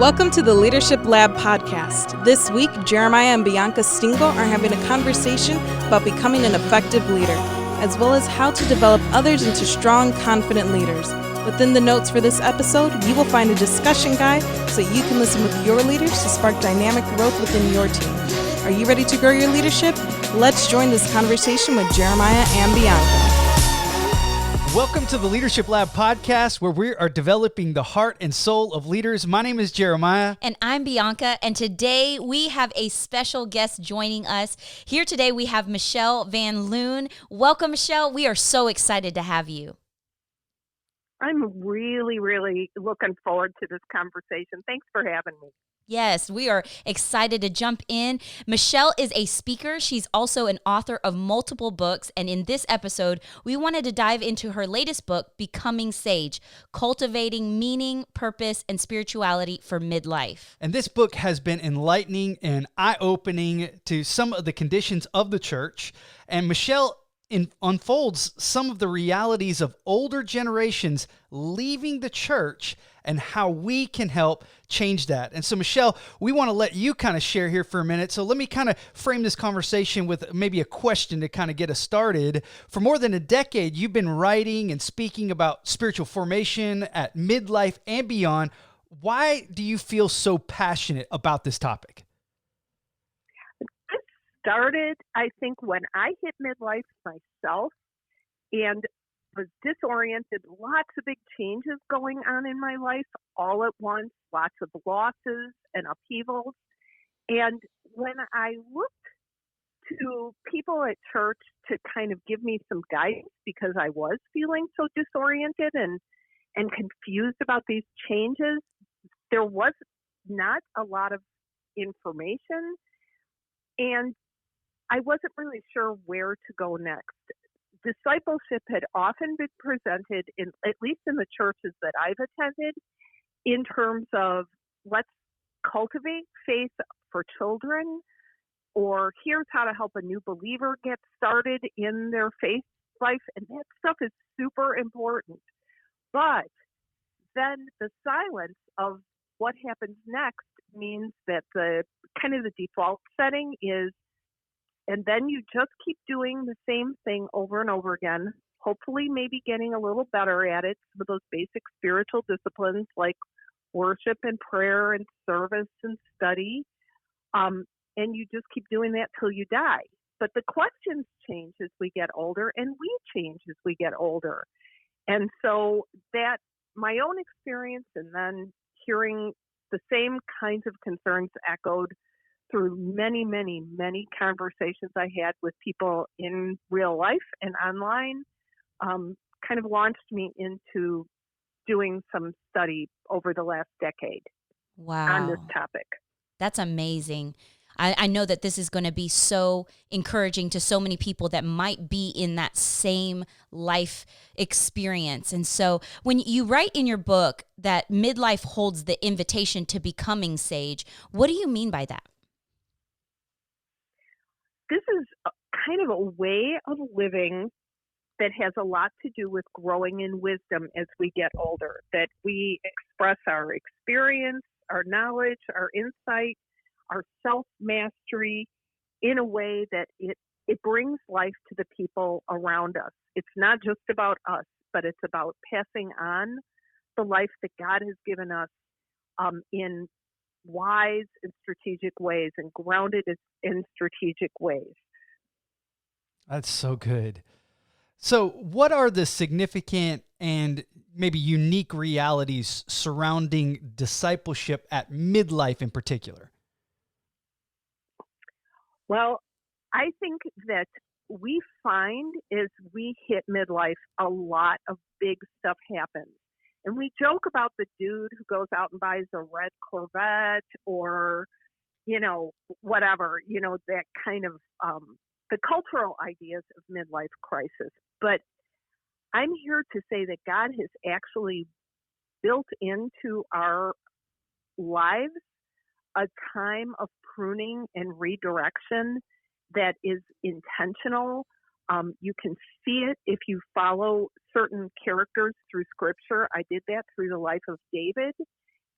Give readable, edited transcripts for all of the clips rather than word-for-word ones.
Welcome to the Leadership Lab podcast. This week, Jeremiah and Bianca Stingle are having a conversation about becoming an effective leader, as well as how to develop others into strong, confident leaders. Within the notes for this episode, you will find a discussion guide so you can listen with your leaders to spark dynamic growth within your team. Are you ready to grow your leadership? Let's join this conversation with Jeremiah and Bianca. Welcome to the Leadership Lab podcast, where we are developing the heart and soul of leaders. My name is Jeremiah. And I'm Bianca, and today we have a special guest joining us. Here today we have Michelle Van Loon. Welcome, Michelle. We are so excited to have you. I'm really looking forward to this conversation. Thanks for having me. Yes, we are excited to jump in. Michelle is a speaker. She's also an author of multiple books. And in this episode, we wanted to dive into her latest book, Becoming Sage, Cultivating Meaning, Purpose, and Spirituality for Midlife. And this book has been enlightening and eye-opening to some of the conditions of the church. And Michelle unfolds some of the realities of older generations leaving the church and how we can help change that. And so, Michelle, we want to let you kind of share here for a minute. So let me kind of frame this conversation with maybe a question to kind of get us started. For more than a decade, you've been writing and speaking about spiritual formation at midlife and beyond. Why do you feel so passionate about this topic? It started, I think, when I hit midlife myself and was disoriented, lots of big changes going on in my life all at once, lots of losses and upheavals. And when I looked to people at church to kind of give me some guidance because I was feeling so disoriented and confused about these changes, there was not a lot of information, and I wasn't really sure where to go next. Discipleship had often been presented, at least in the churches that I've attended, in terms of let's cultivate faith for children, or here's how to help a new believer get started in their faith life. And that stuff is super important. But then the silence of what happens next means that the kind of the default setting is, and then you just keep doing the same thing over and over again, hopefully maybe getting a little better at it, some of those basic spiritual disciplines like worship and prayer and service and study. And you just keep doing that till you die. But the questions change as we get older, and we change as we get older. And so that my own experience and then hearing the same kinds of concerns echoed through many conversations I had with people in real life and online, kind of launched me into doing some study over the last decade on this topic. That's amazing. I know that this is going to be so encouraging to so many people that might be in that same life experience. And so when you write in your book that midlife holds the invitation to becoming sage, what do you mean by that? This is kind of a way of living that has a lot to do with growing in wisdom as we get older, that we express our experience, our knowledge, our insight, our self-mastery in a way that it brings life to the people around us. It's not just about us, but it's about passing on the life that God has given us in wise and strategic ways and grounded in strategic ways. That's so good. So what are the significant and maybe unique realities surrounding discipleship at midlife in particular? Well, I think that we find as we hit midlife, a lot of big stuff happens. And we joke about the dude who goes out and buys a red Corvette or, whatever, that kind of the cultural ideas of midlife crisis. But I'm here to say that God has actually built into our lives a time of pruning and redirection that is intentional. You can see it if you follow certain characters through Scripture. I did that through the life of David.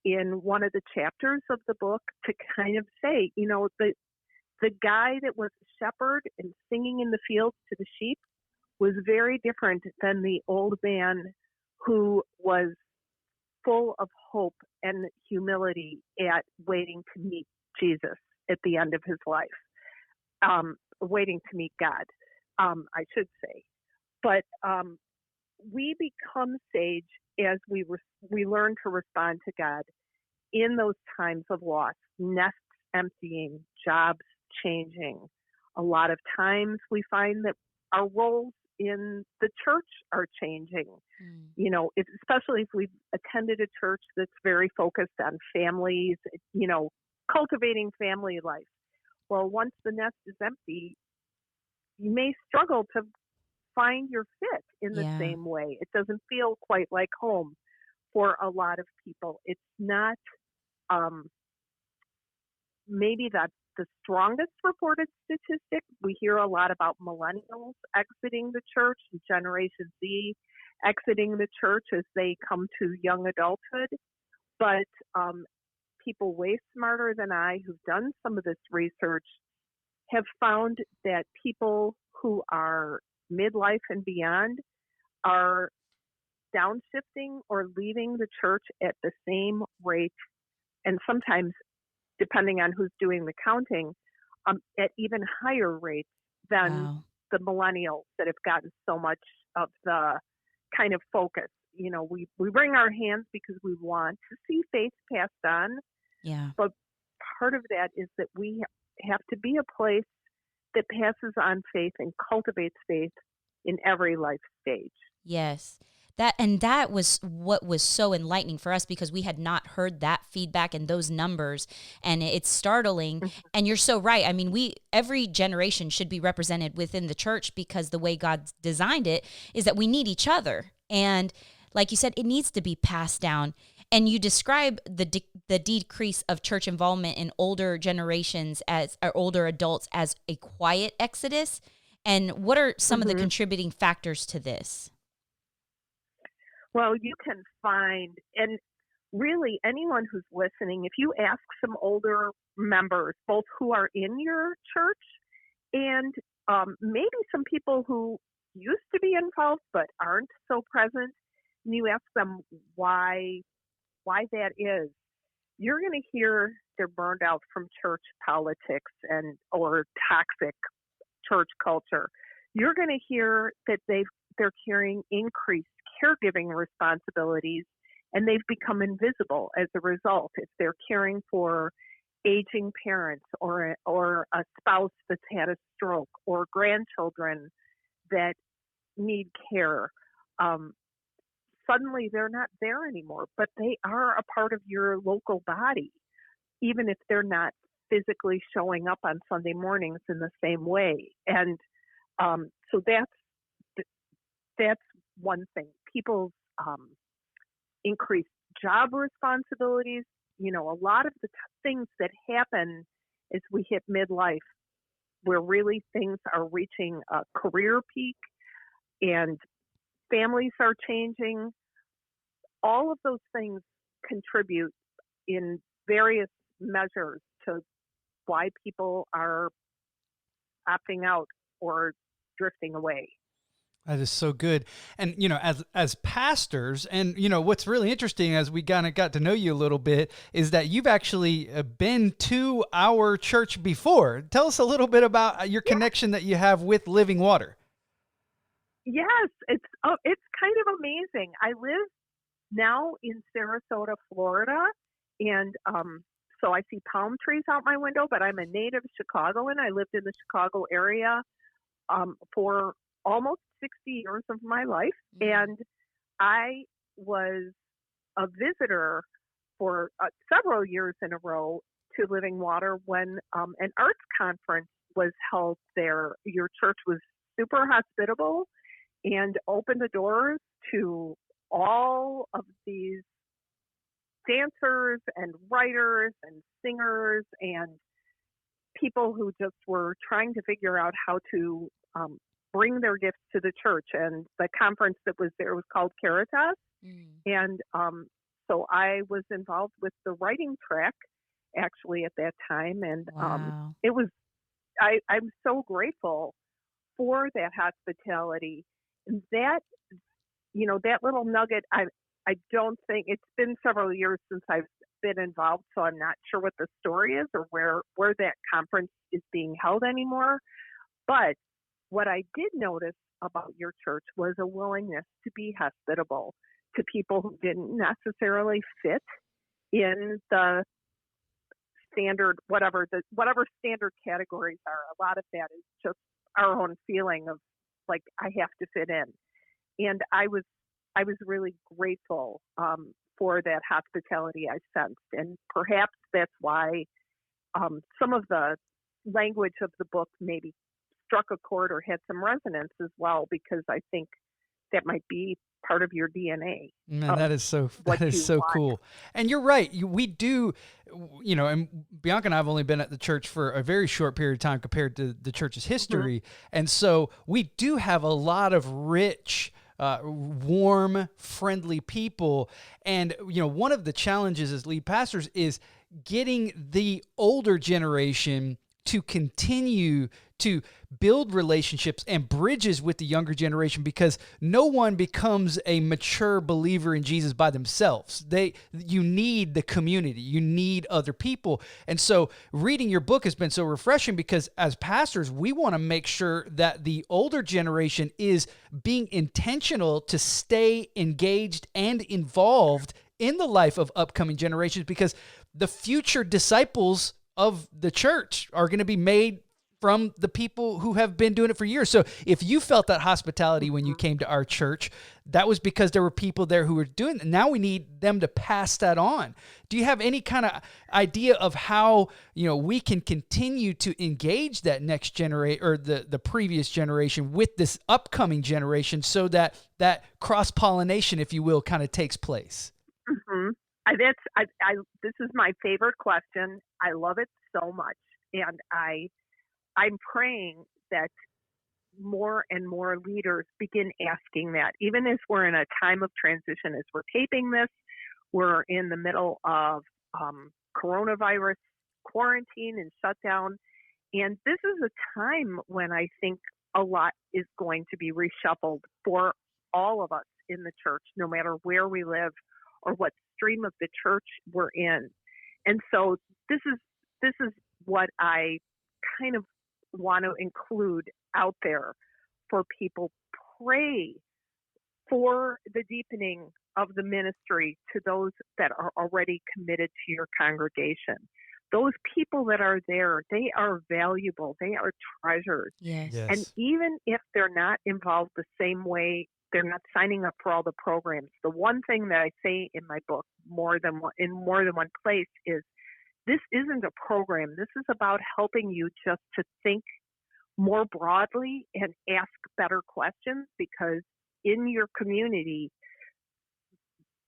in one of the chapters of the book to kind of say, the guy that was a shepherd and singing in the fields to the sheep was very different than the old man who was full of hope and humility at waiting to meet Jesus at the end of his life, waiting to meet God, I should say. But we become sage as we learn to respond to God in those times of loss, nests emptying, jobs changing. A lot of times we find that our roles in the church are changing. Especially if we've attended a church that's very focused on families, cultivating family life. Well, once the nest is empty, you may struggle to find your fit in the same way. It doesn't feel quite like home for a lot of people. It's not maybe that's the strongest reported statistic. We hear a lot about millennials exiting the church and Generation Z exiting the church as they come to young adulthood. But people way smarter than I who've done some of this research have found that people who are midlife and beyond are downshifting or leaving the church at the same rate, and sometimes, depending on who's doing the counting, at even higher rates than the millennials that have gotten so much of the kind of focus. We wring our hands because we want to see faith passed on. Yeah. But part of that is that we have to be a place that passes on faith and cultivates faith in every life stage. Yes. That was what was so enlightening for us, because we had not heard that feedback and those numbers, and it's startling. And you're so right. I mean, every generation should be represented within the church, because the way God designed it is that we need each other. And like you said, it needs to be passed down. And you describe the decrease of church involvement in older generations or older adults as a quiet exodus. And what are some of the contributing factors to this? Well, you can find, and really anyone who's listening, if you ask some older members, both who are in your church and maybe some people who used to be involved but aren't so present, and you ask them why that is, you're going to hear they're burned out from church politics or toxic church culture. You're going to hear that they're carrying increased caregiving responsibilities, and they've become invisible as a result. If they're caring for aging parents or a spouse that's had a stroke or grandchildren that need care, suddenly they're not there anymore, but they are a part of your local body, even if they're not physically showing up on Sunday mornings in the same way. And so that's one thing. People's increased job responsibilities, a lot of the things that happen as we hit midlife, where really things are reaching a career peak and families are changing. All of those things contribute in various measures to why people are opting out or drifting away. That is so good. And, as pastors, and, what's really interesting as we kind of got to know you a little bit is that you've actually been to our church before. Tell us a little bit about your connection that you have with Living Water. Yes, it's kind of amazing. I live now in Sarasota, Florida, and so I see palm trees out my window, but I'm a native Chicagoan. I lived in the Chicago area for almost 60 years of my life, and I was a visitor for several years in a row to Living Water when an arts conference was held there. Your church was super hospitable and opened the doors to all of these dancers and writers and singers and people who just were trying to figure out how to bring their gifts to the church. And the conference that was there was called Caritas. And so I was involved with the writing track actually at that time. And Wow. it was, I'm so grateful for that hospitality. And that, that little nugget, I don't think, it's been several years since I've been involved, so I'm not sure what the story is or where that conference is being held anymore. But what I did notice about your church was a willingness to be hospitable to people who didn't necessarily fit in the standard, whatever standard categories are. A lot of that is just our own feeling of like, I have to fit in. And I was really grateful for that hospitality I sensed. And perhaps that's why some of the language of the book maybe struck a chord or had some resonance as well, because I think that might be part of your DNA. Man, that is so want. cool. And you're right. We do, and Bianca and I have only been at the church for a very short period of time compared to the church's history. Mm-hmm. And so we do have a lot of rich, warm, friendly people. And, one of the challenges as lead pastors is getting the older generation to continue to build relationships and bridges with the younger generation, because no one becomes a mature believer in Jesus by themselves. You need the community, you need other people. And so reading your book has been so refreshing, because as pastors, we want to make sure that the older generation is being intentional to stay engaged and involved in the life of upcoming generations, because the future disciples of the church are going to be made from the people who have been doing it for years. So if you felt that hospitality when you came to our church, that was because there were people there who were doing it. Now we need them to pass that on. Do you have any kind of idea of how, we can continue to engage that next generation or the previous generation with this upcoming generation, so that cross-pollination, if you will, kind of takes place? Mm-hmm. This is my favorite question. I love it so much. And I'm praying that more and more leaders begin asking that, even as we're in a time of transition. As we're taping this, we're in the middle of coronavirus quarantine and shutdown. And this is a time when I think a lot is going to be reshuffled for all of us in the church, no matter where we live or what stream of the church we're in. And so this is what I kind of want to include out there for people. Pray for the deepening of the ministry to those that are already committed to your congregation. Those people that are there, they are valuable. They are treasures. Yes. And even if they're not involved the same way, they're not signing up for all the programs. The one thing that I say in my book in more than one place is, this isn't a program. This is about helping you just to think more broadly and ask better questions, because in your community,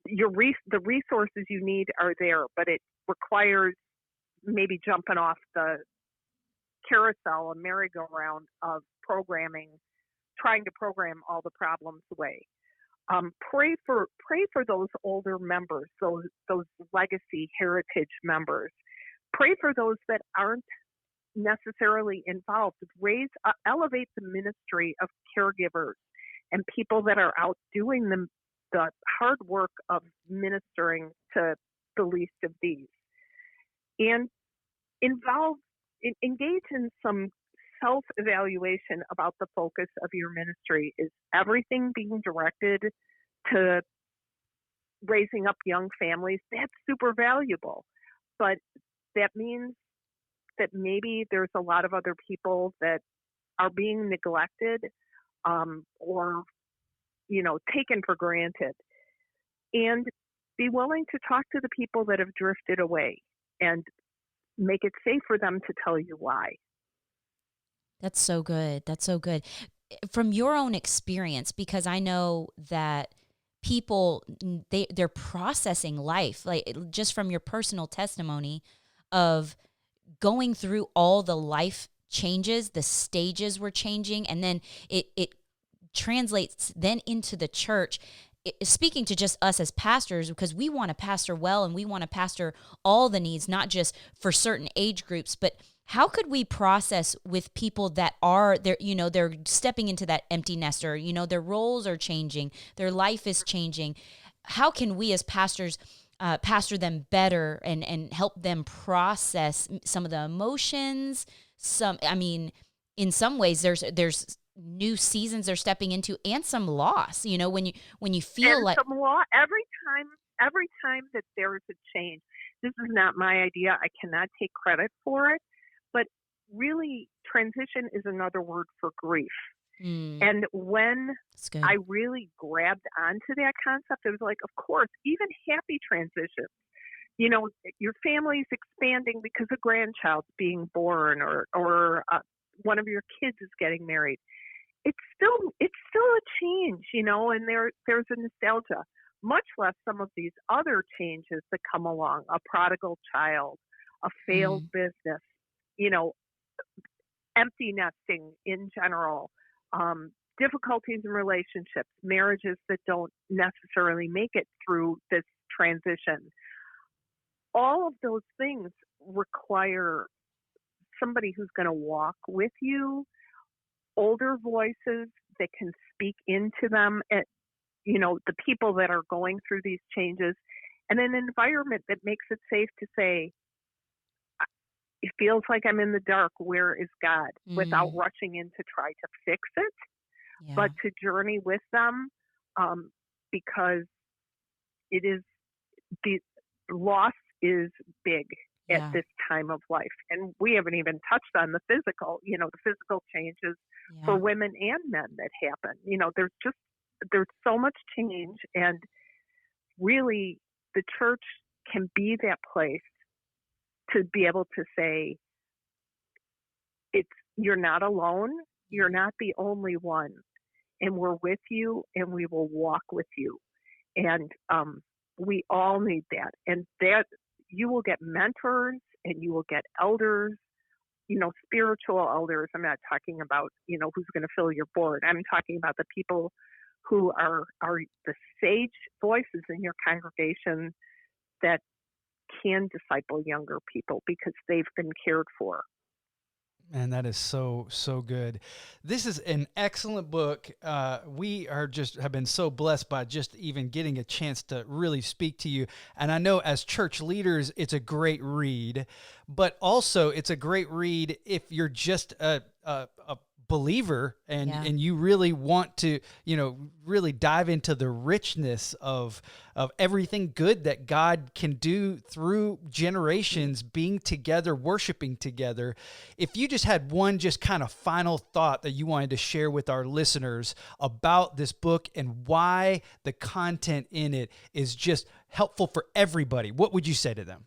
the resources you need are there, but it requires maybe jumping off the carousel, a merry-go-round of programming, trying to program all the problems away. Pray for those older members, those legacy heritage members. Pray for those that aren't necessarily involved. Elevate the ministry of caregivers and people that are out doing the hard work of ministering to the least of these. And engage in some self-evaluation about the focus of your ministry. Is everything being directed to raising up young families? That's super valuable. But that means that maybe there's a lot of other people that are being neglected or taken for granted. And be willing to talk to the people that have drifted away and make it safe for them to tell you why. That's so good. That's so good. From your own experience, because I know that people, they're processing life, like just from your personal testimony of going through all the life changes, the stages were changing, and then it translates then into the church. speaking to just us as pastors, because we want to pastor well and we want to pastor all the needs, not just for certain age groups, but how could we process with people that are they're they're stepping into that empty nester, their roles are changing, their life is changing. How can we as pastors pastor them better and help them process some of the emotions? In some ways there's new seasons they're stepping into and some loss, when you feel and like some law every time that there is a change. This is not my idea. I cannot take credit for it, but really transition is another word for grief. And when I really grabbed onto that concept, it was like, of course, even happy transitions, your family's expanding because a grandchild's being born or one of your kids is getting married. It's still a change, and there's a nostalgia, much less some of these other changes that come along, a prodigal child, a failed business, empty nesting in general, difficulties in relationships, marriages that don't necessarily make it through this transition. All of those things require somebody who's going to walk with you, older voices that can speak into them, and, the people that are going through these changes, and an environment that makes it safe to say, it feels like I'm in the dark. Where is God? Without rushing in to try to fix it, but to journey with them, because it is the loss is big at this time of life. And we haven't even touched on the physical changes for women and men that happen. There's so much change, and really the church can be that place to be able to say, you're not alone, you're not the only one, and we're with you and we will walk with you. And we all need that. And that you will get mentors and you will get elders, spiritual elders. I'm not talking about, who's going to fill your board. I'm talking about the people who are the sage voices in your congregation that can disciple younger people because they've been cared for. Man, that is so, so good. This is an excellent book. We have been so blessed by just even getting a chance to really speak to you. And I know as church leaders, it's a great read, but also it's a great read if you're just a believer and you really want to, really dive into the richness of everything good that God can do through generations being together, worshiping together. If you just had one just kind of final thought that you wanted to share with our listeners about this book and why the content in it is just helpful for everybody, what would you say to them?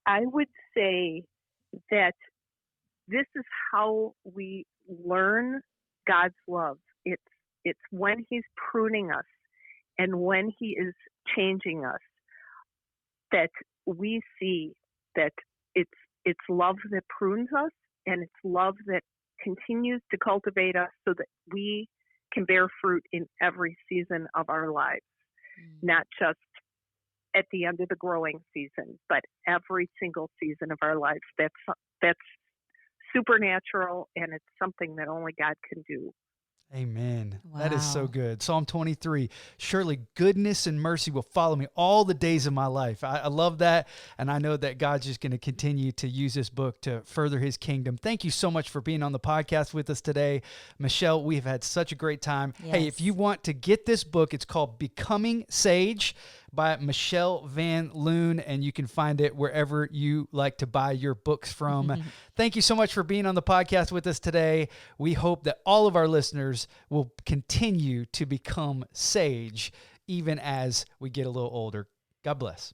I would say that this is how we learn God's love. It's when He's pruning us and when He is changing us that we see that it's love that prunes us, and it's love that continues to cultivate us so that we can bear fruit in every season of our lives, not just at the end of the growing season, but every single season of our lives. That's supernatural, and it's something that only God can do. Amen. Wow. That is so good. Psalm 23, surely goodness and mercy will follow me all the days of my life. I love that. And I know that God's just going to continue to use this book to further His kingdom. Thank you so much for being on the podcast with us today. Michelle, we've had such a great time. Yes. Hey, if you want to get this book, it's called Becoming Sage by Michelle Van Loon, and you can find it wherever you like to buy your books from. Thank you so much for being on the podcast with us today. We hope that all of our listeners will continue to become sage even as we get a little older. God bless.